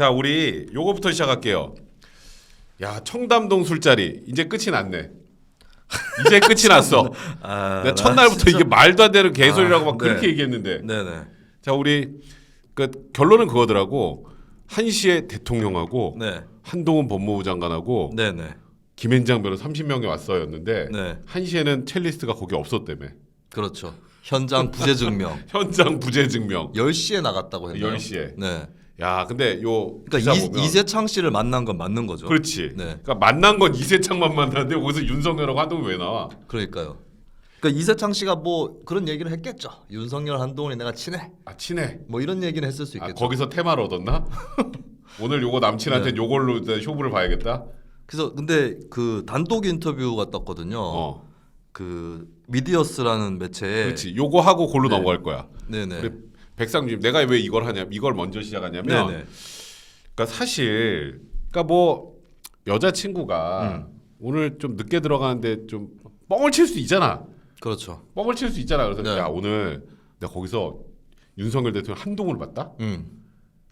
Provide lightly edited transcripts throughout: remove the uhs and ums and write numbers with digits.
자, 우리 요거부터 시작할게요. 야, 청담동 술자리 이제 끝이 났네. 이제 끝이 났어. 내가 첫날부터 진짜... 이게 말도 안 되는 개소리라고 막 네. 그렇게 얘기했는데. 네네. 자, 우리 그 결론은 그거더라고. 한시에 대통령하고 네. 한동훈 법무부 장관하고 네네. 김앤장 변호 30명이 왔어였는데 네. 한시에는 첼리스트가 거기 없었다며. 그렇죠. 현장 부재 증명. 현장 부재 증명. 10시에 나갔다고 했나요? 10시에. 네. 야, 근데 요 그러니까 기사 보면 이세창 씨를 만난 건 맞는 거죠. 그렇지. 네. 그러니까 만난 건 이세창만 만났는데 거기서 윤석열하고 한동훈 왜 나와? 그러니까요. 그러니까 이세창 씨가 뭐 그런 얘기를 했겠죠. 윤석열 한동훈이 내가 친해. 아, 친해. 뭐 이런 얘기는 했을 수 아, 있겠죠. 거기서 테마를 얻었나? 오늘 요거 남친한테 네. 요걸로 쇼부를 봐야겠다. 그래서 근데 그 단독 인터뷰가 떴거든요. 그 미디어스라는 매체에. 그렇지. 요거 하고 골로 네. 넘어갈 거야. 네네. 우리 백상주님, 내가 왜 이걸 하냐? 이걸 먼저 시작하냐면, 네네. 그러니까 사실, 그러니까 뭐 여자친구가 오늘 좀 늦게 들어가는데 좀 뻥을 칠 수 있잖아. 그렇죠. 뻥을 칠 수 있잖아. 그래서 네. 야, 오늘 내가 거기서 윤석열 대통령 한동훈을 봤다.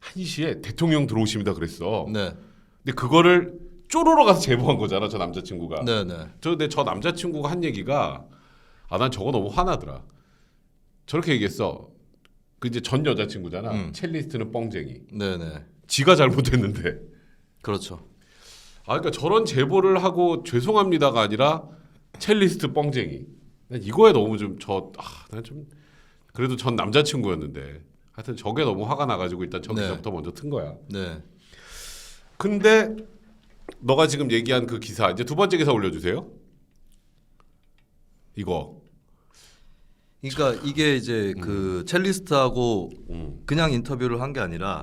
1시에 대통령 들어오십니다 그랬어. 네. 근데 그거를 쪼로로 가서 제보한 거잖아, 저 남자친구가. 네네. 근데 저 남자친구가 한 얘기가 난 저거 너무 화나더라. 저렇게 얘기했어. 그 이제 전 여자친구잖아. 첼리스트는 뻥쟁이. 네네. 지가 잘못했는데. 그렇죠. 그러니까 저런 제보를 하고 죄송합니다가 아니라 첼리스트 뻥쟁이. 난 이거에 너무 난 좀 그래도 전 남자친구였는데. 하여튼 저게 너무 화가 나가지고 일단 저기서부터 먼저 튼 거야. 네. 근데 너가 지금 얘기한 그 기사 이제 두 번째 기사 올려주세요. 이거. 그러니까 이게 이제 그 첼리스트하고 그냥 인터뷰를 한 게 아니라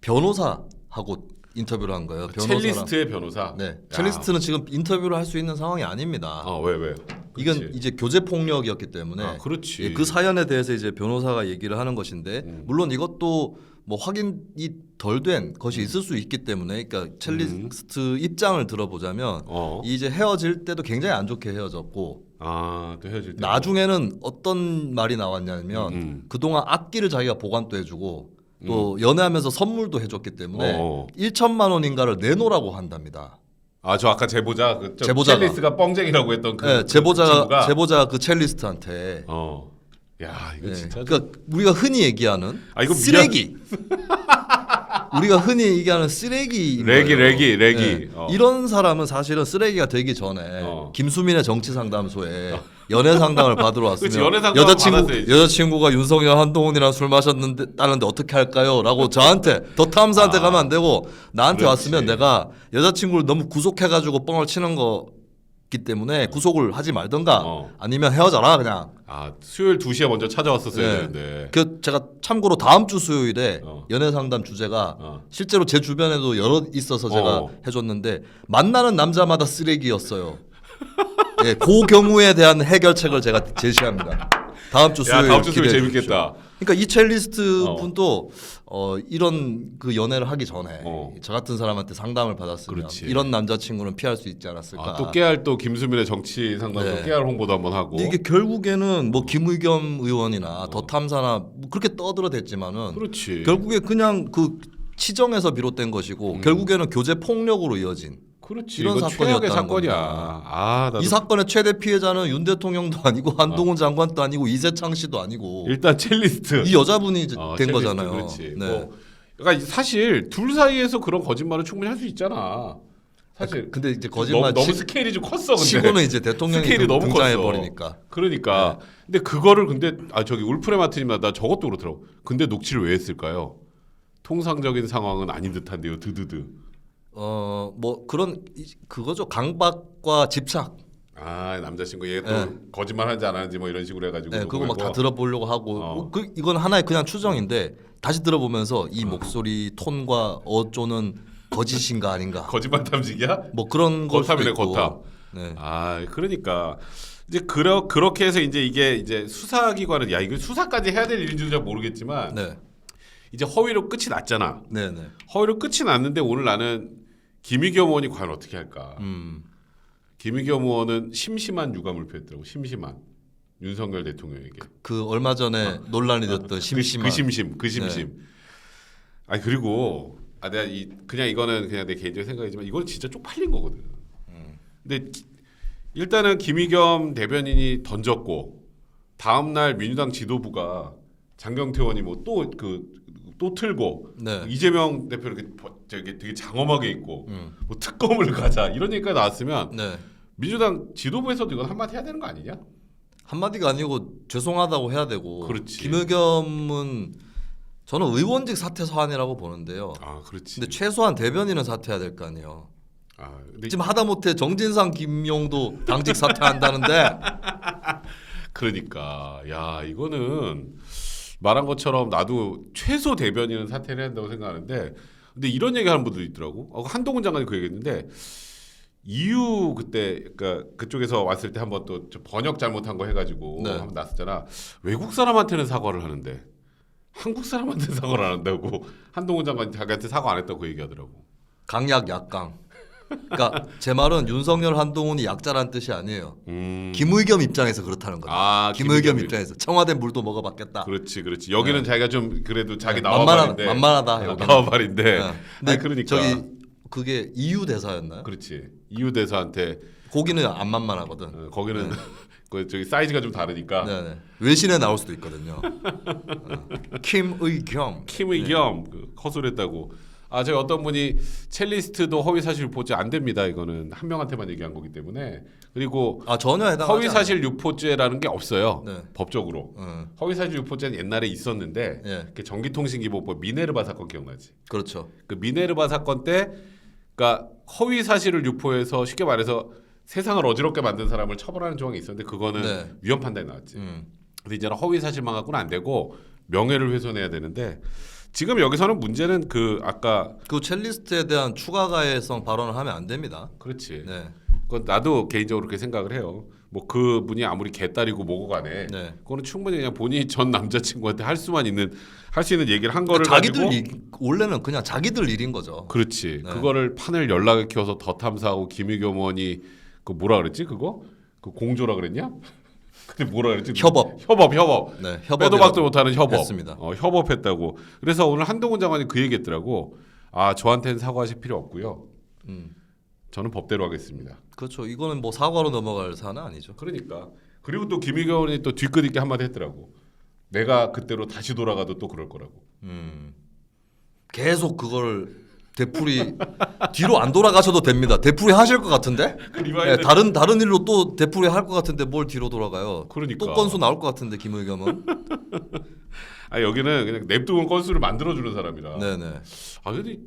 변호사하고 인터뷰를 한 거예요. 변호사랑. 첼리스트의 변호사. 네. 야. 첼리스트는 지금 인터뷰를 할 수 있는 상황이 아닙니다. 왜? 이건 그렇지. 이제 교제 폭력이었기 때문에 그렇지. 예, 그 사연에 대해서 이제 변호사가 얘기를 하는 것인데 물론 이것도 뭐 확인이 덜 된 것이 있을 수 있기 때문에 그러니까 첼리스트 입장을 들어보자면 이제 헤어질 때도 굉장히 안 좋게 헤어졌고 또 헤어질 때. 나중에는 어떤 말이 나왔냐면 그동안 악기를 자기가 보관도 해주고 또 연애하면서 선물도 해줬기 때문에 1천만 원인가를 내놓으라고 한답니다. 저 아까 제보자 제보자가. 첼리스트가 뻥쟁이라고 했던 네, 제보자 그 첼리스트한테. 야, 이거 네. 진짜. 그러니까 우리가 흔히 얘기하는 이거 쓰레기. 우리가 흔히 얘기하는 쓰레기. 레기. 이런 사람은 사실은 쓰레기가 되기 전에 김수민의 정치 상담소에 연애 상담을 받으러 그치, 왔으면 연애 상담을 받았어야지. 여자친구가 윤석열 한동훈이랑 술 마셨다는데 어떻게 할까요?라고 저한테 더 탐사한테 가면 안 되고 나한테 그렇지. 왔으면 내가 여자친구를 너무 구속해가지고 뻥을 치는 거기 때문에 구속을 하지 말던가 아니면 헤어져라 그냥. 수요일 2시에 먼저 찾아왔었어야 네. 되는데. 그 제가 참고로 다음 주 수요일에 연애 상담 주제가 실제로 제 주변에도 여러 있어서 제가 해줬는데 만나는 남자마다 쓰레기였어요. 예, 그 경우에 대한 해결책을 제가 제시합니다. 다음 주 수요일 다음 주 수요일 기대해 재밌겠다. 주십시오. 그러니까 이 첼리스트 분도 이런 그 연애를 하기 전에 저 같은 사람한테 상담을 받았으면 그렇지. 이런 남자친구는 피할 수 있지 않았을까. 또 깨알 또 김수민의 정치 상담소 네. 깨알 홍보도 한번 하고. 근데 이게 결국에는 뭐 김의겸 의원이나 더 탐사나 뭐 그렇게 떠들어댔지만은 그렇지. 결국에 그냥 그 치정에서 비롯된 것이고 결국에는 교제 폭력으로 이어진 그렇지. 이런 이건 사건이었다는 최악의 사건이야. 겁니다. 나도 이 사건의 최대 피해자는 윤 대통령도 아니고 한동훈 장관도 아니고 이세창 씨도 아니고 일단 첼리스트. 이 여자분이 된 첼리스트, 거잖아요. 그렇지. 네. 그러니까 사실 둘 사이에서 그런 거짓말은 충분히 할 수 있잖아. 사실. 근데 이제 거짓말 너무 스케일이 좀 컸어. 근데. 치고는 이제 대통령이 스케일이 너무 등장해 컸어. 버리니까. 그러니까. 근데 그거를 저기 울프레 마틴님 나 저것도 그렇더라고. 근데 녹취를 왜 했을까요? 통상적인 상황은 아닌 듯한데요. 드드드. 뭐 그런 그거죠. 강박과 집착. 남자친구 얘가 또 거짓말 하는지 안 하는지 뭐 이런 식으로 해가지고. 네, 그거 막 다 들어보려고 하고 이건 하나의 그냥 추정인데 다시 들어보면서 이 목소리 톤과 어조는 거짓인가 아닌가. 거짓말 탐지기야? 뭐 그런 걸 수도 거탐이네 있고. 거탐. 네. 그러니까 이제 그렇게 해서 이게 이제 수사기관은 이거 수사까지 해야 될 일인지도 잘 모르겠지만 네. 이제 허위로 끝이 났잖아. 네네. 허위로 끝이 났는데 오늘 나는 김의겸 의원이 과연 어떻게 할까? 김의겸 의원은 심심한 유감을 표했더라고. 심심한 윤석열 대통령에게. 그 얼마 전에 논란이 됐던 심심한. 그 심심. 네. 아니 그리고 내가 그냥 이거는 그냥 내 개인적인 생각이지만 이건 진짜 쪽팔린 거거든. 근데 일단은 김의겸 대변인이 던졌고 다음 날 민주당 지도부가 장경태 의원이 뭐 또 틀고 네. 이재명 대표 이렇게 되게 장엄하게 있고 뭐 특검을 가자 이런 얘기가 나왔으면 네. 민주당 지도부에서도 이건 한마디 해야 되는 거 아니냐? 한마디가 아니고 죄송하다고 해야 되고. 그렇지. 김의겸은 저는 의원직 사퇴 사안이라고 보는데요. 아 그렇지. 근데 최소한 대변인은 사퇴해야 될 거 아니에요. 근데 지금 하다못해 정진상, 김용도 당직 사퇴한다는데. 그러니까 야 이거는 말한 것처럼 나도 최소 대변인은 사퇴를 해야 한다고 생각하는데 근데 이런 얘기하는 분들도 있더라고. 한동훈 장관이 그 얘기했는데 EU 그때 그러니까 그쪽에서 왔을 때 한번 또 번역 잘못한 거 해가지고 네. 한번 났었잖아. 외국 사람한테는 사과를 하는데 한국 사람한테 사과를 안 한다고 한동훈 장관이 자기한테 사과 안 했다고 그 얘기하더라고. 강약 약강. 그러니까 제 말은 윤석열, 한동훈이 약자라는 뜻이 아니에요. 김의겸 입장에서 그렇다는 거죠. 김의겸 입장에서 청와대 물도 먹어봤겠다. 그렇지. 여기는 네. 자기가 좀 그래도 자기 네, 나와발인데 만만하다. 여기는. 나와발인데. 네. 근데 그러니까 저기 그게 EU 대사였나요? 그렇지. EU 대사한테 거기는 안 만만하거든. 거기는 저기 사이즈가 좀 다르니까. 네네. 외신에 나올 수도 있거든요. 김의겸. 김의겸 커술했다고. 저희 어떤 분이 첼리스트도 허위 사실 유포죄 안 됩니다. 이거는 한 명한테만 얘기한 거기 때문에. 그리고 전혀 해당하지 허위 사실 유포죄라는 게 없어요. 네. 법적으로. 허위 사실 유포죄는 옛날에 있었는데 네. 그 전기통신기본법 미네르바 사건 기억나지? 그렇죠. 그 미네르바 사건 때 그러니까 허위 사실을 유포해서 쉽게 말해서 세상을 어지럽게 만든 사람을 처벌하는 조항이 있었는데 그거는 네. 위헌 판단이 나왔지. 근데 이제는 허위 사실만 갖고는 안 되고 명예를 훼손해야 되는데 지금 여기서는 문제는 아까 그 첼리스트에 대한 추가 가해성 발언을 하면 안 됩니다. 그렇지. 네. 그건 나도 개인적으로 그렇게 생각을 해요. 뭐 그분이 아무리 개딸이고 뭐고 간에 네. 그거는 충분히 그냥 본인이 전 남자친구한테 할 수 있는 얘기를 한 거를 자기들 가지고 원래는 그냥 자기들 일인 거죠. 그렇지. 네. 그거를 판을 연락을 키워서 더 탐사하고 김의겸 의원이 그 뭐라 그랬지 그거? 그 공조라 그랬냐? 근데 뭐라 그랬지? 협업. 네, 협업. 빼도 박도 못하는 협업. 했습니다. 협업했다고. 그래서 오늘 한동훈 장관이 그 얘기했더라고. 저한테는 사과하실 필요 없고요. 저는 법대로 하겠습니다. 그렇죠. 이거는 뭐 사과로 넘어갈 사안은 아니죠. 그러니까. 그리고 또 김의겸 의원이 또 뒤끝 있게 한마디 했더라고. 내가 그때로 다시 돌아가도 또 그럴 거라고. 계속 그걸 되풀이 뒤로 안 돌아가셔도 됩니다. 되풀이 하실 것 같은데? 네, 다른 일로 또 되풀이 할 것 같은데 뭘 뒤로 돌아가요? 그러니까. 또 건수 나올 것 같은데 김의겸은. 여기는 그냥 냅두면 건수를 만들어주는 사람이라. 네네. 근데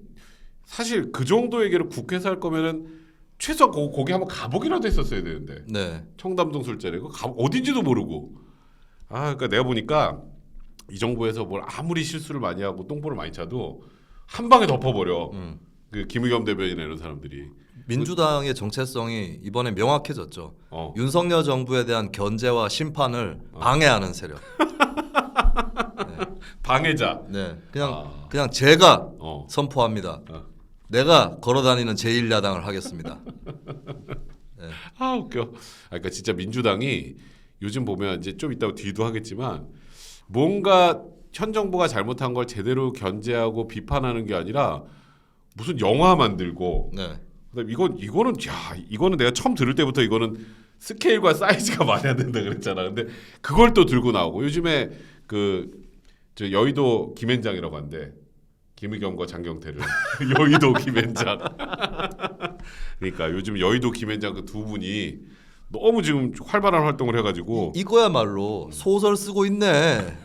사실 그 정도 얘기를 국회에서 할 거면은 최소한 거기 한번 가보기라도 했었어야 되는데. 네. 청담동 술자리 어딘지도 모르고. 그러니까 내가 보니까 이 정부에서 뭘 아무리 실수를 많이 하고 똥볼을 많이 차도 한 방에 덮어버려. 그 김의겸 대변인 이런 사람들이. 민주당의 정체성이 이번에 명확해졌죠. 윤석열 정부에 대한 견제와 심판을 방해하는 세력. 방해자. 네. 그냥 제가 선포합니다. 내가 걸어다니는 제1야당을 하겠습니다. 네. 웃겨. 그러니까 진짜 민주당이 요즘 보면 이제 좀 이따가 뒤도 하겠지만 뭔가 현 정부가 잘못한 걸 제대로 견제하고 비판하는 게 아니라 무슨 영화 만들고. 네. 이거는 내가 처음 들을 때부터 이거는 스케일과 사이즈가 맞아야 된다 그랬잖아. 근데 그걸 또 들고 나오고 요즘에 저 여의도 김앤장이라고 하는데 김의겸과 장경태를 여의도 김앤장. 그러니까 요즘 여의도 김앤장 그 두 분이 너무 지금 활발한 활동을 해가지고 이거야말로 소설 쓰고 있네.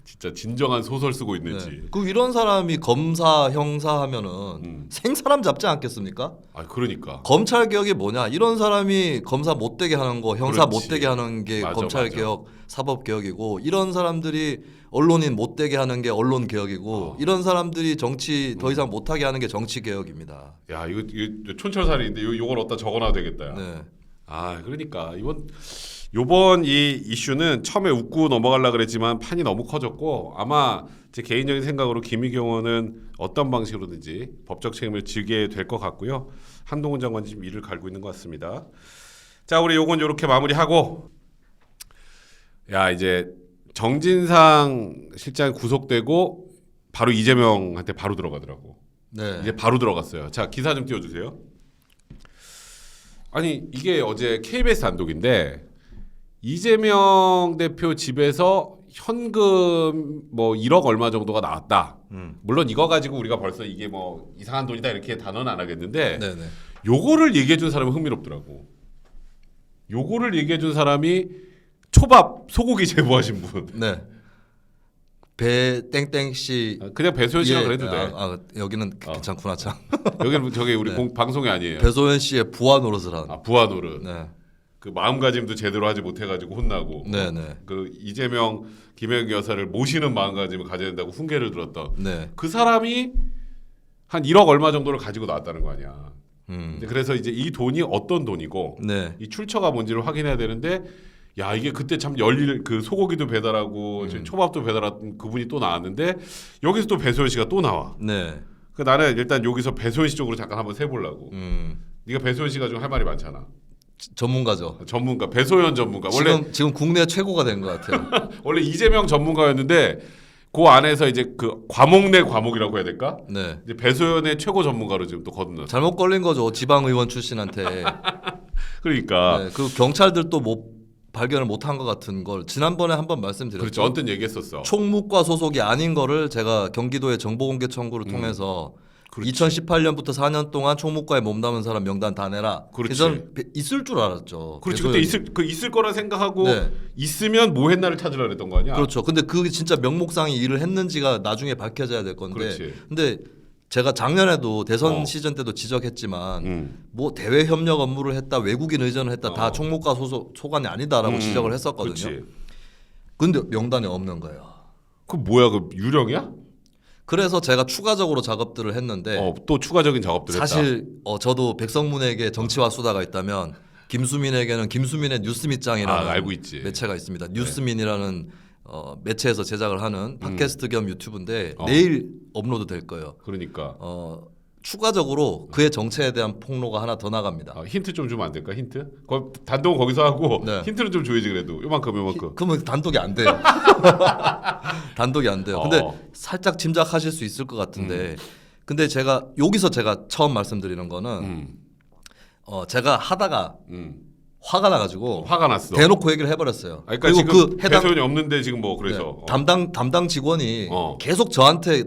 진짜 진정한 소설 쓰고 있는지. 네. 이런 사람이 검사 형사 하면은 생사람 잡지 않겠습니까? 그러니까 검찰 개혁이 뭐냐? 이런 사람이 검사 못 되게 하는 거, 형사 못 되게 하는 게 검찰 개혁, 사법 개혁이고, 이런 사람들이 언론인 못 되게 하는 게 언론 개혁이고, 이런 사람들이 정치 더 이상 못 하게 하는 게 정치 개혁입니다. 이거 촌철살인인데 요걸 어디다 적어놔도 되겠다. 네. 그러니까 요번 이 이슈는 처음에 웃고 넘어가려고 그랬지만 판이 너무 커졌고 아마 제 개인적인 생각으로 김의겸 의원은 어떤 방식으로든지 법적 책임을 지게 될 것 같고요. 한동훈 장관이 지금 이를 갈고 있는 것 같습니다. 자, 우리 요건 요렇게 마무리하고 이제 정진상 실장이 구속되고 바로 이재명한테 바로 들어가더라고. 네. 이제 바로 들어갔어요. 자, 기사 좀 띄워주세요. 아니 이게 어제 KBS 단독인데 이재명 대표 집에서 현금 뭐 1억 얼마 정도가 나왔다. 물론 이거 가지고 우리가 벌써 이게 뭐 이상한 돈이다 이렇게 단언은 안 하겠는데 네네. 요거를 얘기해 준 사람은 흥미롭더라고. 요거를 얘기해 준 사람이 초밥 소고기 제보하신 분. 네. 배 땡땡 씨. 그냥 배소연 씨라 그래도 돼. 여기는 괜찮구나 참. 여기는 저기 우리 네. 방송이 아니에요. 배소연 씨의 부하 노릇을 한. 부하 노릇. 네. 그 마음가짐도 제대로 하지 못해가지고 혼나고. 네네. 그 이재명 김혜경 여사를 모시는 마음가짐을 가져야 된다고 훈계를 들었던. 네. 그 사람이 한 1억 얼마 정도를 가지고 나왔다는 거 아니야. 그래서 이제 이 돈이 어떤 돈이고 네. 이 출처가 뭔지를 확인해야 되는데 야 이게 그때 참 열일 그 소고기도 배달하고 초밥도 배달한 그분이 또 나왔는데 여기서 또 배소연 씨가 또 나와. 네. 그 나는 일단 여기서 배소연 씨 쪽으로 잠깐 한번 세보려고. 네가 배소연 씨가 좀 할 말이 많잖아. 전문가죠. 전문가 배소연 전문가. 원래 지금 국내 최고가 된 것 같아요. 원래 이재명 전문가였는데 그 안에서 이제 그 과목 내 과목이라고 해야 될까? 네. 이제 배소연의 최고 전문가로 지금 또 거듭났어. 잘못 걸린 거죠. 지방 의원 출신한테. 그러니까 네. 그 경찰들도 발견을 못한 것 같은 걸 지난번에 한번 말씀드렸죠. 그렇죠. 언뜻 얘기했었어. 총무과 소속이 아닌 거를 제가 경기도의 정보공개 청구를 통해서 그렇지. 2018년부터 4년 동안 총무과에 몸담은 사람 명단 다 내라. 그렇지. 그래서 있을 줄 알았죠. 그렇지. 배소연이. 그때 있을 거라 생각하고 네. 있으면 뭐 했나를 찾으라 그랬던 거 아니야? 그렇죠. 근데 그 진짜 명목상의 일을 했는지가 나중에 밝혀져야 될 건데. 그렇지. 근데 제가 작년에도 대선 어. 시즌 때도 지적했지만 뭐 대외 협력 업무를 했다, 외국인 의전을 했다, 다 총무과 소관이 아니다라고 지적을 했었거든요. 그렇지. 근데 명단에 없는 거예요. 그 뭐야? 그 유령이야? 그래서 제가 추가적으로 작업들을 했는데 또 추가적인 작업들 했다. 사실 저도 백성문에게 정치와 수다가 있다면 김수민에게는 김수민의 뉴스밑장이라는 알고 있지. 매체가 있습니다. 뉴스민이라는 매체에서 제작을 하는 팟캐스트 겸 유튜브인데 어. 내일 업로드 될 거예요. 그러니까 추가적으로 그의 정체에 대한 폭로가 하나 더 나갑니다. 힌트 좀 주면 안 될까? 힌트? 단독은 거기서 하고 네. 힌트는 좀 줘야지 그래도 요만큼. 그러면 단독이 안 돼요. 단독이 안 돼요. 근데 살짝 짐작하실 수 있을 것 같은데 근데 여기서 제가 처음 말씀드리는 거는 제가 하다가 화가 나가지고 화가 났어. 대놓고 얘기를 해버렸어요. 그러니까 그리고 지금 그 해당 배소연이 없는데 지금 뭐 그래서 담당 직원이 계속 저한테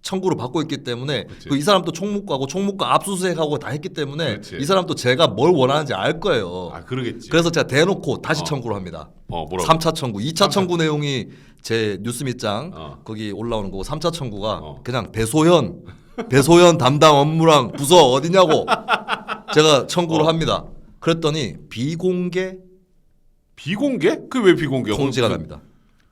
청구를 받고 있기 때문에 이 사람도 총무과고 총무과 압수수색하고 다 했기 때문에 그렇지. 이 사람도 제가 뭘 원하는지 알 거예요. 그러겠지. 그래서 제가 대놓고 다시 청구를 합니다. 뭐라고? 3차 청구, 2차 청구 내용이 제 뉴스밑장 거기 올라오는 거고 3차 청구가 그냥 배소연 담당 업무랑 부서 어디냐고 제가 청구를 합니다. 그랬더니 비공개 그 왜 비공개? 통지가 납니다.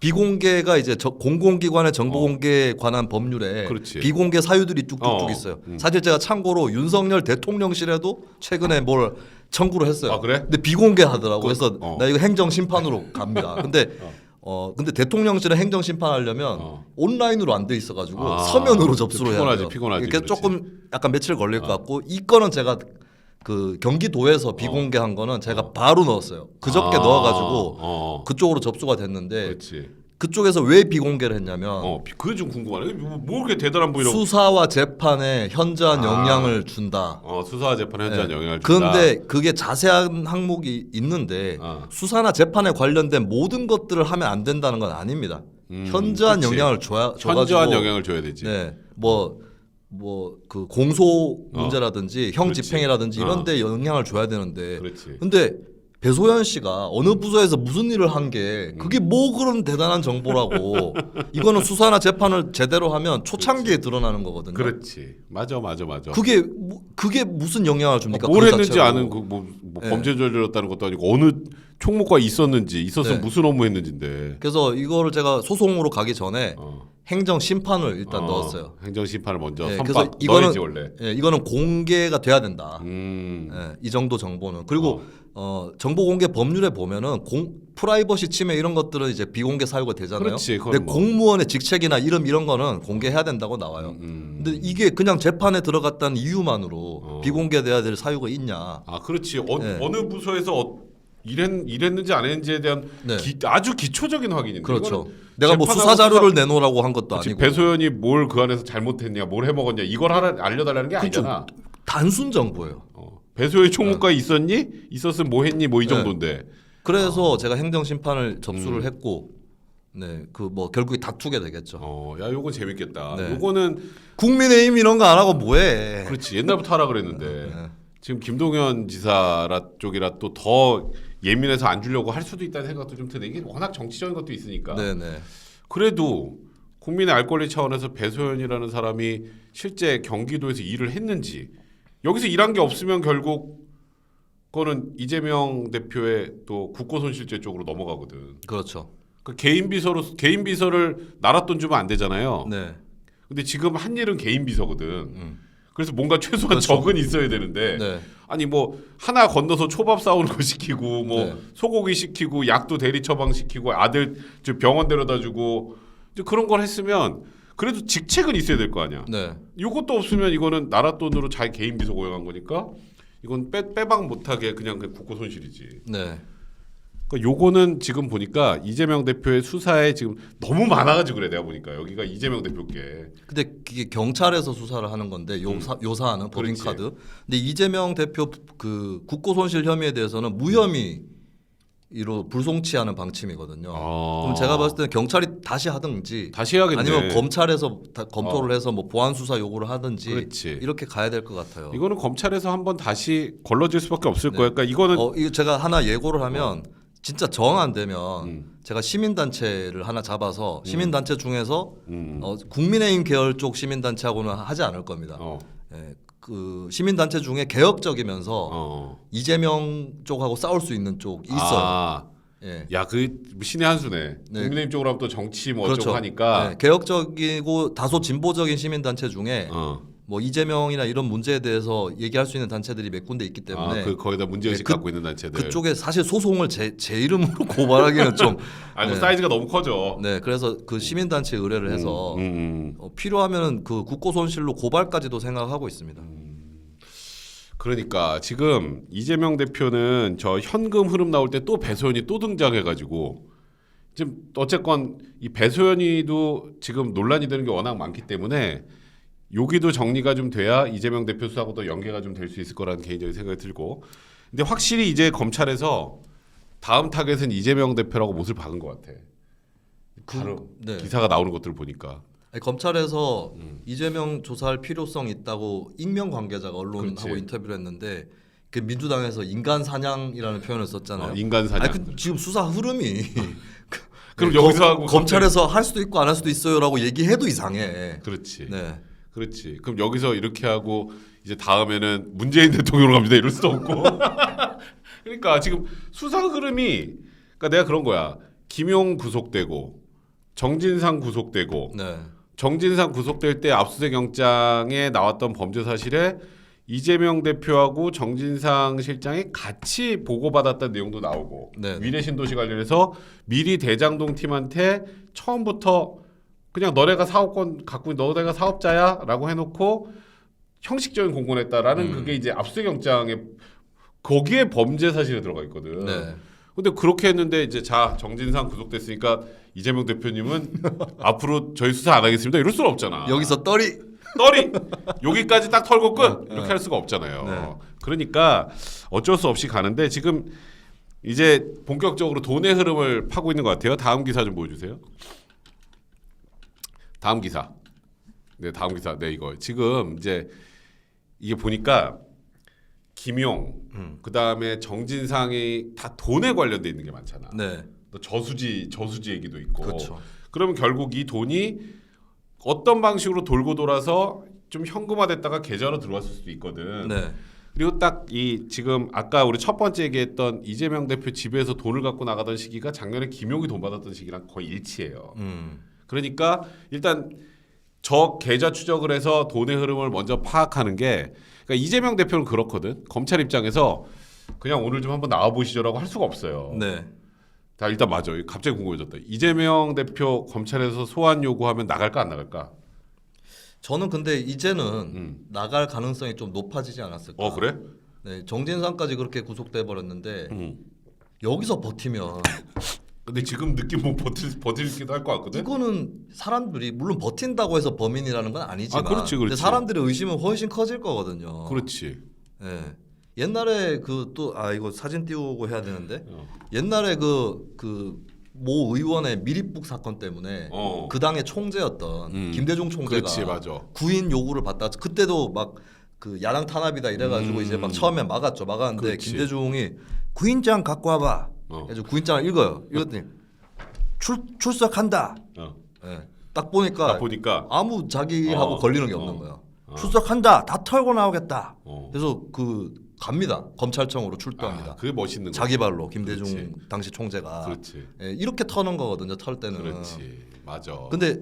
비공개가 이제 공공기관의 정보 공개에 관한 법률에 그렇지. 비공개 사유들이 쭉쭉쭉 있어요. 사실 제가 참고로 윤석열 대통령실에도 최근에 뭘 청구를 했어요. 아, 그래? 근데 비공개 하더라고. 그래서 나 이거 행정 심판으로 갑니다. 근데 근데 대통령실은 행정 심판하려면 온라인으로 안 돼 있어가지고 서면으로 접수를 해야 돼요. 피곤하지. 그러니까 조금 약간 며칠 걸릴 것 같고 이 건은 제가 그 경기도에서 비공개한 거는 제가 바로 넣었어요. 그저께 넣어가지고 그쪽으로 접수가 됐는데 그렇지. 그쪽에서 왜 비공개를 했냐면 그게 좀 궁금하네. 뭐 그렇게 대단한 분이라고. 수사와 재판에 현저한 영향을 준다. 수사와 재판에 현저한 영향을 준다. 그런데 그게 자세한 항목이 있는데 수사나 재판에 관련된 모든 것들을 하면 안 된다는 건 아닙니다. 현저한 그치. 영향을 줘가지고 현저한 영향을 줘야 되지. 네, 그 공소 문제라든지 형 그렇지. 집행이라든지 이런 데 영향을 줘야 되는데 그렇지. 근데 배소연 씨가 어느 부서에서 무슨 일을 한 게 그게 뭐 그런 대단한 정보라고 이거는 수사나 재판을 제대로 하면 초창기에 드러나는 거거든요. 그렇지. 맞아. 그게 무슨 영향을 줍니까? 뭘 그 했는지 자체로. 아는 범죄 저질렀다는 것도 아니고 어느 총무과에 있었으면 네. 무슨 업무 했는지인데. 그래서 이거를 제가 소송으로 가기 전에 행정 심판을 일단 넣었어요. 행정 심판을 먼저 네, 선박 그래서 넣어야지 원래. 이거는 공개가 돼야 된다. 이 정도 정보는 그리고 정보 공개 법률에 보면은 프라이버시 침해 이런 것들은 이제 비공개 사유가 되잖아요. 그렇지, 근데 뭐. 공무원의 직책이나 이런 거는 공개해야 된다고 나와요. 근데 이게 그냥 재판에 들어갔다는 이유만으로 비공개돼야 될 사유가 있냐? 그렇지. 네. 어느 부서에서 이랬는지 안 했는지에 대한 네. 아주 기초적인 확인인데. 그렇죠. 내가 뭐 재판하고 수사 자료를 내놓으라고 한 것도 그치, 아니고. 배소연이 뭘 그 안에서 잘못했냐, 뭘 해먹었냐 이걸 알려달라는 게 그쵸. 아니잖아. 단순 정보예요. 배소연이 총무과에 있었니? 있었으면 뭐 했니? 뭐 이 네. 정도인데. 그래서 제가 행정 심판을 접수를 했고, 네, 그 뭐 결국에 다투게 되겠죠. 야, 요건 재밌겠다. 네. 요거는 국민의힘 이런 거 안 하고 뭐해? 그렇지. 옛날부터 하라 그랬는데 네. 지금 김동연 지사라 쪽이라 또 더 예민해서 안 주려고 할 수도 있다는 생각도 좀 드네. 이게 워낙 정치적인 것도 있으니까. 네네. 그래도 국민의 알 권리 차원에서 배소연이라는 사람이 실제 경기도에서 일을 했는지 여기서 일한 게 없으면 결국 그거는 이재명 대표의 또 국고손실죄 쪽으로 넘어가거든. 그렇죠. 그 개인 비서를 나라 돈 주면 안 되잖아요. 네. 근데 지금 한 일은 개인 비서거든. 그래서 뭔가 최소한 그렇죠. 적은 있어야 되는데 네. 아니 뭐 하나 건너서 초밥 싸우는 거 시키고 뭐 네. 소고기 시키고 약도 대리 처방 시키고 아들 저 병원 데려다 주고 이제 그런 걸 했으면 그래도 직책은 있어야 될 거 아니야. 네. 이것도 없으면 이거는 나라 돈으로 자기 개인 비서 고용한 거니까 이건 빼박 못하게 그냥 국고 손실이지. 네. 그러니까 요거는 지금 보니까 이재명 대표의 수사에 지금 너무 많아가지고 그래 내가 보니까 여기가 이재명 대표께. 근데 그게 경찰에서 수사를 하는 건데 요사하는 그렇지. 법인카드. 근데 이재명 대표 그 국고손실 혐의에 대해서는 무혐의로 불송치하는 방침이거든요. 그럼 제가 봤을 때는 경찰이 다시 하든지 다시 해야겠네. 아니면 검찰에서 검토를 해서 뭐 보안 수사 요구를 하든지 그렇지. 이렇게 가야 될 것 같아요. 이거는 검찰에서 한번 다시 걸러질 수밖에 없을 거야. 그러니까 이거는 이거 제가 하나 예고를 하면 진짜 정 안 되면 제가 시민단체를 하나 잡아서 시민단체 중에서 국민의힘 계열 쪽 시민단체하고는 하지 않을 겁니다. 예, 그 시민단체 중에 개혁적이면서 이재명 쪽하고 싸울 수 있는 쪽이 있어요. 예. 야, 그 신의 한 수네. 네. 국민의힘 쪽으로 하면 또 정치 뭐 그렇죠. 어쩌고 하니까. 네, 개혁적이고 다소 진보적인 시민단체 중에 뭐 이재명이나 이런 문제에 대해서 얘기할 수 있는 단체들이 몇 군데 있기 때문에 그 거기다 문제의식 네, 갖고 있는 단체들. 그쪽에 사실 소송을 제 이름으로 고발하기는 좀 아니 뭐 네. 사이즈가 너무 커져. 네, 그래서 그 시민단체 의뢰를 해서 필요하면은 그 국고손실로 고발까지도 생각하고 있습니다. 그러니까 지금 이재명 대표는 저 현금 흐름 나올 때 또 배소연이 또 등장해가지고 지금 어쨌건 이 배소연이도 지금 논란이 되는 게 워낙 많기 때문에 여기도 정리가 좀 돼야 이재명 대표 수사하고도 연계가 좀 될 수 있을 거라는 개인적인 생각이 들고, 근데 확실히 이제 검찰에서 다음 타겟은 이재명 대표라고 못을 박은 것 같아. 바로 네. 기사가 나오는 것들을 보니까. 아니, 검찰에서 이재명 조사할 필요성이 있다고 익명 관계자가 언론하고 그렇지. 인터뷰를 했는데 그 민주당에서 인간 사냥이라는 표현을 썼잖아요. 인간 사냥. 아니, 그 지금 수사 흐름이 그럼 네, 여기서 하고 검찰에서 할 수도 있고 안 할 수도 있어요라고 얘기해도 이상해. 그렇지. 네. 그렇지. 그럼 여기서 이렇게 하고 이제 다음에는 문재인 대통령으로 갑니다. 이럴 수도 없고. 그러니까 지금 수사 흐름이, 그러니까 내가 그런 거야. 김용 구속되고 정진상 구속되고 네. 정진상 구속될 때 압수수색 영장에 나왔던 범죄 사실에 이재명 대표하고 정진상 실장이 같이 보고받았다는 내용도 나오고, 네. 위례 신도시 관련해서 미리 대장동 팀한테 처음부터 그냥 너네가 사업권 갖고 너네가 사업자야라고 해놓고 형식적인 공고했다라는 그게 이제 압수수색 영장에 거기에 범죄 사실에 들어가 있거든. 네. 근데 그렇게 했는데 이제 자 정진상 구속됐으니까 이재명 대표님은 앞으로 저희 수사 안 하겠습니다. 이럴 수는 없잖아. 여기서 떨이 여기까지 딱 털고 끝 이렇게 할 수가 없잖아요. 네. 그러니까 어쩔 수 없이 가는데 지금 이제 본격적으로 돈의 흐름을 파고 있는 것 같아요. 다음 기사 좀 보여주세요. 다음 기사. 네, 다음 기사. 네, 이거 지금 이제 이게 보니까 김용, 그 다음에 정진상이 다 돈에 관련돼 있는 게 많잖아. 네. 또 저수지 얘기도 있고. 그렇죠. 그러면 결국 이 돈이 어떤 방식으로 돌고 돌아서 좀 현금화됐다가 계좌로 들어왔을 수도 있거든. 네. 그리고 딱 이 지금 아까 우리 첫 번째 얘기했던 이재명 대표 집에서 돈을 갖고 나가던 시기가 작년에 김용이 돈 받았던 시기랑 거의 일치해요. 그러니까 일단 저 계좌 추적을 해서 돈의 흐름을 먼저 파악하는 게, 그러니까 이재명 대표는 그렇거든. 검찰 입장에서 그냥 오늘 좀 한번 나와 보시죠라고 할 수가 없어요. 네. 다 일단 맞아. 갑자기 궁금해졌다. 이재명 대표 검찰에서 소환 요구하면 나갈까 안 나갈까? 저는 근데 이제는 나갈 가능성이 좀 높아지지 않았을까? 그래? 네, 정진상까지 그렇게 구속돼 버렸는데 여기서 버티면 근데 지금 느낌 뭐 버틸기도 할 것 같거든. 이거는 사람들이 물론 버틴다고 해서 범인이라는 건 아니지만 그렇지. 근데 사람들의 의심은 훨씬 커질 거거든요. 그렇지. 예. 옛날에 그 또 이거 사진 띄우고 해야 되는데 어. 옛날에 그 모 의원의 미립북 사건 때문에 그 당의 총재였던 김대중 총재가 그렇지, 맞아. 구인 요구를 받다 그때도 막 그 야당 탄압이다 이래가지고 이제 막 처음에 막았는데 그렇지. 김대중이 구인장 갖고 와봐. 그래서 구인장을 읽어요. 읽었더니 출석한다. 예. 딱 보니까 아무 자기하고 걸리는 게 없는 거야. 출석한다. 다 털고 나오겠다. 그래서 그 갑니다. 검찰청으로 출두합니다. 그게 멋있는 자기 거지. 발로 김대중 그렇지. 당시 총재가. 그렇지. 예, 이렇게 터는 거거든요. 털 때는. 그렇지. 맞아. 근데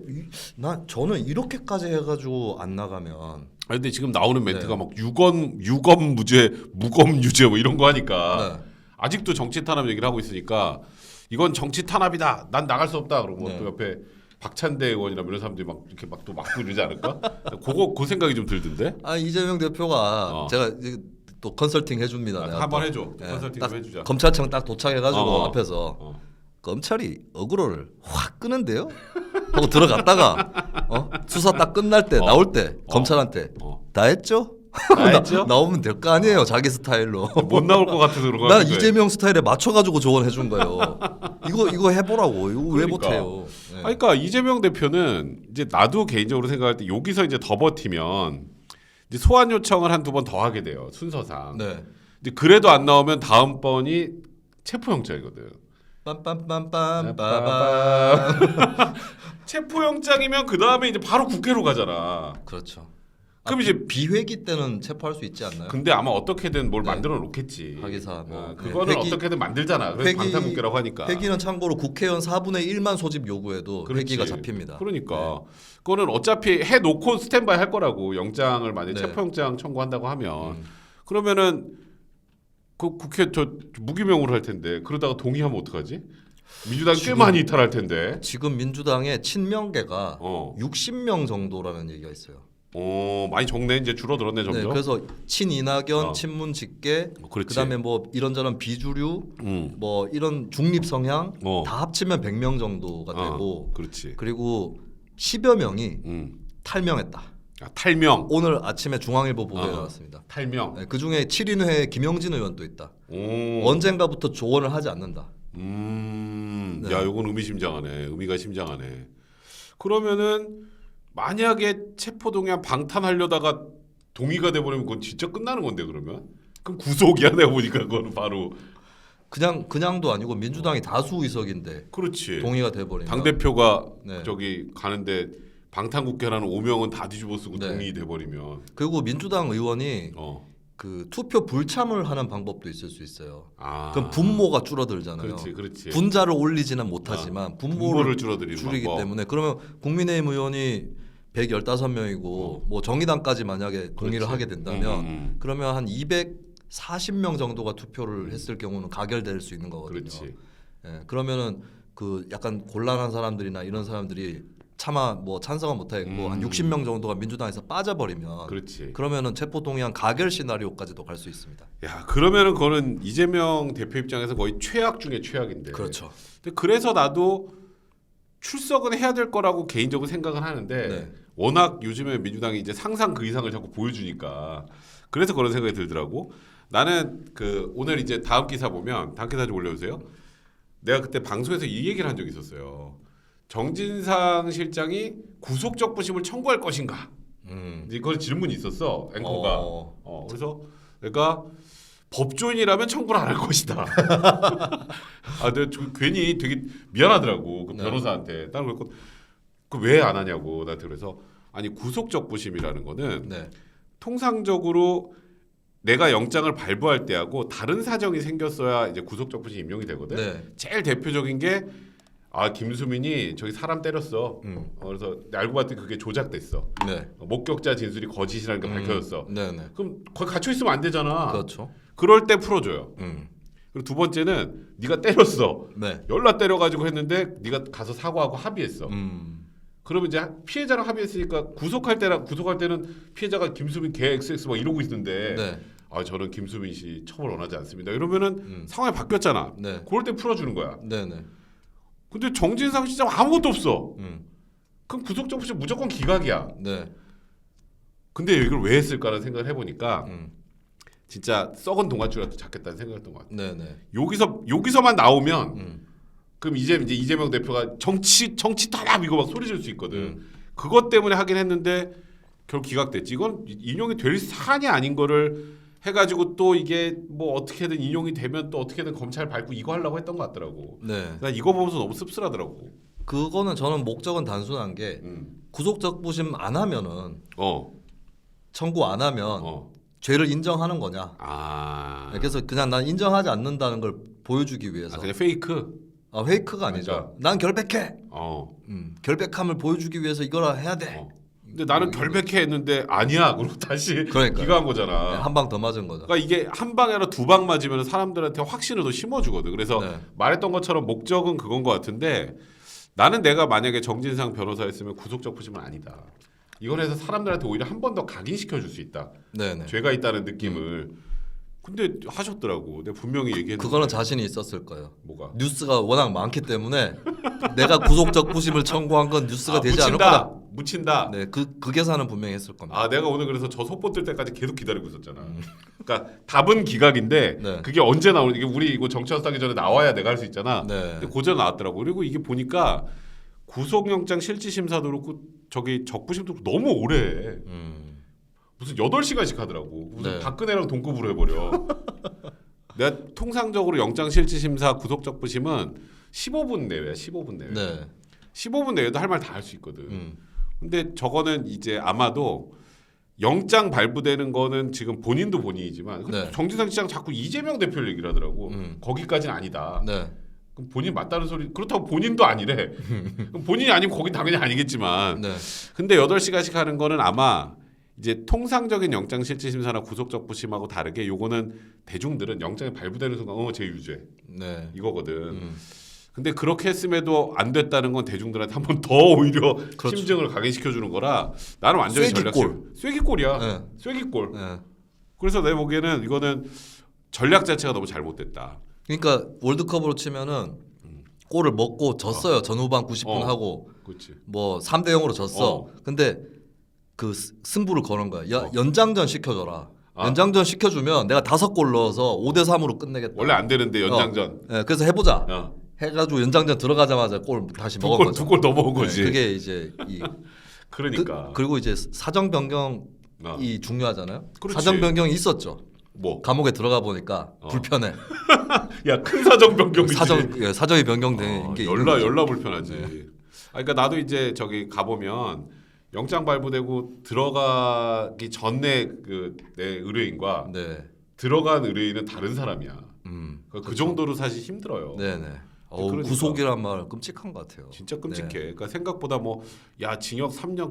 저는 이렇게까지 해가지고 안 나가면. 근데 지금 나오는 멘트가 막 유검 무죄, 무검 유죄 뭐 이런 거 하니까 아직도 정치 탄압 얘기를 하고 있으니까 이건 정치 탄압이다. 난 나갈 수 없다. 그러고 또 옆에 박찬대 의원이나 이런 사람들이 막 이렇게 막 또 막고 이러지 않을까? 그 생각이 좀 들던데. 이재명 대표가 제가 이제 또 컨설팅 해줍니다. 한번 해줘. 컨설팅 좀 해주자. 검찰청 딱 도착해가지고 앞에서 검찰이 어그로를 확 끄는데요? 하고 들어갔다가 수사 딱 끝날 때 나올 때 검찰한테 다 했죠? 다 했죠? 나오면 될 거 아니에요. 자기 스타일로. 못 나올 것 같아서 그런 거. 난 이재명 스타일에 맞춰가지고 조언해 준 거예요. 이거 해보라고. 이거 왜 못해요? 네. 그러니까 이재명 대표는 이제 나도 개인적으로 생각할 때 여기서 이제 더 버티면 이제 소환 요청을 한 두 번 더 하게 돼요. 순서상. 네. 근데 그래도 안 나오면 다음 번이 체포영장이거든. 빰빰빰빰빰빰. 체포영장이면 그 다음에 이제 바로 국회로 가잖아. 그렇죠. 그럼 이제 비회기 때는 체포할 수 있지 않나요? 근데 아마 어떻게든 뭘 만들어 놓겠지. 하기사 그거는 어떻게든 만들잖아. 그래서 방탄국회라고 하니까. 회기는 참고로 국회의원 4분의 1만 소집 요구해도 그렇지. 회기가 잡힙니다. 그러니까 그거는 어차피 해 놓고 스탠바이 할 거라고. 영장을 만약 체포영장 청구한다고 하면 그러면은 그 국회 저 무기명으로 할 텐데 그러다가 동의하면 어떡하지? 민주당이 꽤 많이 이탈할 텐데. 지금 민주당의 친명계가 60명 정도라는 얘기가 있어요. 많이 적네. 이제 줄어들었네 점점. 네, 그래서 친이낙연, 친문직계, 그다음에 뭐 이런저런 비주류, 뭐 이런 중립 성향 다 합치면 100명 정도가 되고, 그렇지. 그리고 10여 명이 탈명했다. 탈명. 오늘 아침에 중앙일보 보도에 나왔습니다. 탈명. 네, 그 중에 7인회 김영진 의원도 있다. 언젠가부터 조언을 하지 않는다. 네. 야, 이건 의미가 심장하네. 그러면은 만약에 체포동의안 방탄하려다가 동의가 돼버리면 그건 진짜 끝나는 건데 그러면? 그럼 구속이야 내가 보니까 그거는 바로. 그냥도 아니고 민주당이 다수 의석인데. 그렇지. 동의가 돼버리면. 당 대표가 저기 가는데 방탄국회라는 오명은 다 뒤집어 쓰고 동의돼버리면. 그리고 민주당 의원이 그 투표 불참을 하는 방법도 있을 수 있어요. 그럼 분모가 줄어들잖아요. 그렇지. 분자를 올리지는 못하지만 분모를 줄이기 방법. 때문에 그러면 국민의힘 의원이 115명이고 뭐 정의당까지 만약에 동의를 하게 된다면 그러면 한 240명 정도가 투표를 했을 경우는 가결될 수 있는 거거든요. 그렇지. 예, 그러면은 그 약간 곤란한 사람들이나 이런 사람들이 차마 뭐 찬성은 못하겠고 한 60명 정도가 민주당에서 빠져버리면 그러면은 체포동의안 가결 시나리오까지도 갈 수 있습니다. 야, 그러면은 그거는 이재명 대표 입장에서 거의 최악 중에 최악인데. 그렇죠. 근데 그래서 나도 출석은 해야 될 거라고 개인적으로 생각은 하는데 워낙 요즘에 민주당이 이제 상상 그 이상을 자꾸 보여주니까 그래서 그런 생각이 들더라고. 나는 그 오늘 이제 다음 기사 보면 다음 기사 좀 올려주세요. 내가 그때 방송에서 이 얘기를 한 적이 있었어요. 정진상 실장이 구속적 부심을 청구할 것인가? 이제 그런 질문이 있었어 앵커가. 그래서 내가 법조인이라면 청구를 안 할 것이다. 내가 괜히 되게 미안하더라고 그 변호사한테. 나는 그랬고 그 왜 안 하냐고 나한테. 그래서 아니 구속적 부심이라는 거는 통상적으로 내가 영장을 발부할 때하고 다른 사정이 생겼어야 이제 구속적 부심 임용이 되거든. 제일 대표적인 게 김수민이 저기 사람 때렸어. 그래서 알고 봤더니 그게 조작됐어. 목격자 진술이 거짓이라는 게 밝혀졌어. 그럼 거기 갇혀 있으면 안 되잖아. 그렇죠. 그럴 때 풀어줘요. 그리고 두 번째는 네가 때렸어. 열나 때려가지고 했는데 네가 가서 사과하고 합의했어. 그러면 이제 피해자랑 합의했으니까 구속할 때는 피해자가 김수민 개 XX 막 이러고 있는데 네. 아 저는 김수민 씨 처벌 원하지 않습니다. 이러면은 상황이 바뀌었잖아. 네. 그럴 때 풀어주는 거야. 네네. 근데 정진상 시장 아무것도 없어. 음. 그럼 구속정부심 무조건 기각이야. 네. 근데 이걸 왜 했을까라는 생각을 해보니까 음. 진짜 썩은 동아줄이라도 잡겠다는 생각했던 것 같아. 네네. 여기서만 나오면 음. 그럼 이제 이재명 대표가 정치 탄압 이거 막 소리 질 수 있거든. 음. 그것 때문에 하긴 했는데 결국 기각됐지. 이건 인용이 될 사안이 아닌 거를 해가지고 또 이게 뭐 어떻게든 인용이 되면 또 어떻게든 검찰 밟고 이거 하려고 했던 것 같더라고. 네. 난 이거 보면서 너무 씁쓸하더라고. 그거는 저는 목적은 단순한 게 구속적부심 안 하면은 청구 안 하면 죄를 인정하는 거냐. 아. 그래서 그냥 난 인정하지 않는다는 걸 보여주기 위해서. 아, 그냥 페이크. 아, 페이크가 아니죠. 그러니까. 난 결백해. 결백함을 보여주기 위해서 이걸 해야 돼. 근데 나는 결백해 했는데 아니야. 그리고 다시 그러니까요. 기각한 거잖아. 네, 한 방 더 맞은 거죠. 그러니까 이게 한 방에 아니라 두 방 맞으면 사람들한테 확신을 더 심어주거든. 그래서 네. 말했던 것처럼 목적은 그건 것 같은데 나는 내가 만약에 정진상 변호사였으면 구속적부심은 아니다. 이걸 해서 사람들한테 오히려 한 번 더 각인시켜 줄 수 있다. 네네. 죄가 있다는 느낌을. 근데 하셨더라고. 내가 분명히 얘기했는데. 그거는 자신이 있었을 거예요. 뭐가? 뉴스가 워낙 많기 때문에 내가 구속적부심을 청구한 건 뉴스가 되지 않을 거다. 묻힌다. 네, 그 계산은 분명히 했을 겁니다. 아, 내가 오늘 그래서 저 속보 뜰 때까지 계속 기다리고 있었잖아. 그러니까 답은 기각인데 네. 그게 언제 나오는 이게 우리 이거 정치화수 하기 전에 나와야 내가 할 수 있잖아. 네. 근데 고전 나왔더라고. 그리고 이게 보니까 구속영장 실질심사도 그렇고 저기 적부심도 그렇고 너무 오래 해. 무슨 8시간씩 하더라고. 무슨 네. 박근혜랑 동급으로 해버려. 내가 통상적으로 영장실질심사 구속적부심은 15분 내외야. 15분 내외. 네. 15분 내외도 할 말 다 할 수 있거든. 근데 저거는 이제 아마도 영장 발부되는 거는 지금 본인도 본인이지만 네. 정진상 시장 자꾸 이재명 대표를 얘기를 하더라고. 거기까지는 아니다. 네. 그럼 본인 맞다는 소리. 그렇다고 본인도 아니래. 그럼 본인이 아니면 거긴 당연히 아니겠지만. 네. 근데 8시간씩 하는 거는 아마 이제 통상적인 영장실질심사나 구속적부심하고 다르게 요거는 대중들은 영장이 발부되는 순간 제유죄 네. 이거거든. 근데 그렇게 했음에도 안 됐다는 건 대중들한테 한 번 더 오히려 그렇죠. 심증을 각인시켜 주는 거라 나는 완전히 쐐기골. 쐐기골이야. 네. 쐐기골. 네. 그래서 내 보기에는 이거는 전략 자체가 너무 잘못됐다. 그러니까 월드컵으로 치면은 골을 먹고 졌어요. 전후반 90분 하고 그렇지. 뭐 3대 0으로 졌어. 근데 그 승부를 거는 거야. 연장전 시켜줘라. 연장전 시켜주면 내가 5골 넣어서 5대 3으로 끝내겠다. 원래 안 되는데 연장전. 네, 그래서 해보자. 해가지고 연장전 들어가자마자 골 다시 먹은 거죠. 2골 더 먹은 거지. 그게 이제 그러니까. 그리고 이제 사정 변경이 중요하잖아요. 그렇지. 사정 변경이 있었죠. 뭐 감옥에 들어가 보니까 불편해. 야, 큰 사정 변경이지. 사정이 변경된 게 열나 불편하지. 그러니까 나도 이제 저기 가보면 영장 발부되고 들어가기 전에 내 의뢰인과 들어간 의뢰인은 다른 사람이야. 그 정도로 사실 힘들어요. 네네. 그러니까. 구속이란 말 끔찍한 것 같아요. 진짜 끔찍해. 그러니까 생각보다 야 징역 3년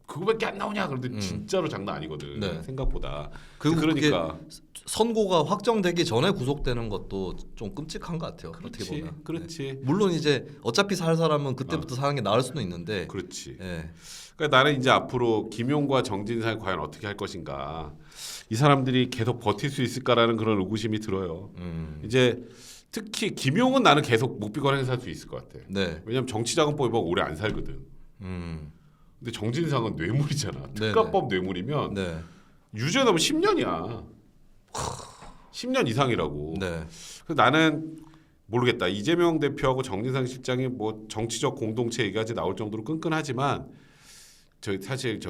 그거밖에 안 나오냐 그런데 진짜로 장난 아니거든. 네. 생각보다. 그리고 그러니까 선고가 확정되기 전에 구속되는 것도 좀 끔찍한 것 같아요. 그렇지, 어떻게 보면. 그렇지. 네. 물론 이제 어차피 살 사람은 그때부터 사는 게 나을 수도 있는데. 그렇지. 네. 그러니까 나는 이제 앞으로 김용과 정진상이 과연 어떻게 할 것인가. 이 사람들이 계속 버틸 수 있을까라는 그런 의구심이 들어요. 이제 특히 김용은 나는 계속 묵비권 행사할 수 있을 것 같아. 네. 왜냐면 정치자금법이 오래 안 살거든. 근데 정진상은 뇌물이잖아. 특가법 뇌물이면 유죄 나면 10년이야. 10년 이상이라고. 그래서 나는 모르겠다. 이재명 대표하고 정진상 실장이 뭐 정치적 공동체 얘기까지 나올 정도로 끈끈하지만 사실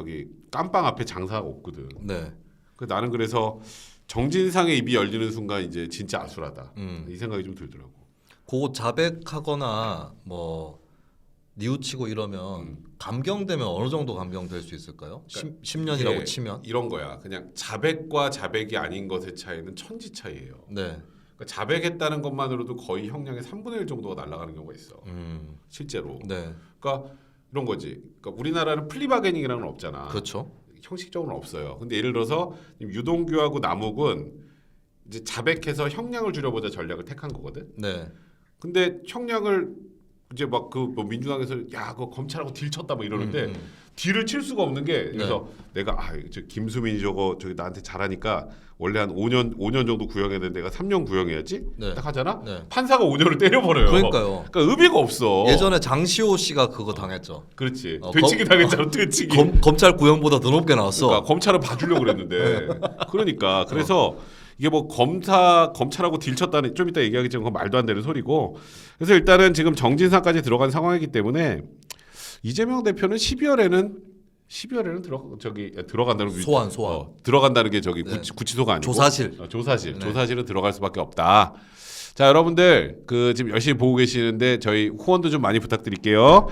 깜빵 앞에 장사가 없거든. 나는 그래서 정진상의 입이 열리는 순간 이제 진짜 아수라다. 이 생각이 좀 들더라고. 그거 자백하거나 뭐 뉘우치고 이러면 감경되면 어느 정도 감경될 수 있을까요? 그러니까 10년이라고 치면 이런 거야. 그냥 자백과 자백이 아닌 것의 차이는 천지 차이예요. 그러니까 자백했다는 것만으로도 거의 형량의 3분의 1 정도가 날아가는 경우가 있어. 실제로. 그러니까 이런 거지. 그러니까 우리나라는 플리바게닝이라는 건 없잖아. 그렇죠. 형식적으로는 없어요. 근데 예를 들어서 유동규하고 남욱은 이제 자백해서 형량을 줄여보자 전략을 택한 거거든. 근데 형량을 이제 막 그 뭐 민주당에서 야 그거 검찰하고 딜 쳤다 뭐 이러는데 딜을 칠 수가 없는 게 그래서 내가 저 김수민이 저기 나한테 잘하니까 원래 한 5년 정도 구형해야 되는데 내가 3년 구형해야지 딱 하잖아. 판사가 5년을 때려버려요. 그러니까요. 그러니까 의미가 없어. 예전에 장시호 씨가 그거 당했죠. 그렇지. 되치기 당했잖아. 되치기. 검찰 구형보다 더 높게 나왔어. 그러니까 검찰은 봐주려고 그랬는데. 그러니까 그래서 이게 뭐 검찰하고 딜쳤다는 좀 이따 얘기하겠지만 그건 말도 안 되는 소리고. 그래서 일단은 지금 정진상까지 들어간 상황이기 때문에 이재명 대표는 12월에는 들어간다는 소환. 들어간다는 게 저기 구치소가 아니고 조사실. 조사실은 들어갈 수밖에 없다. 자, 여러분들 그 지금 열심히 보고 계시는데 저희 후원도 좀 많이 부탁드릴게요.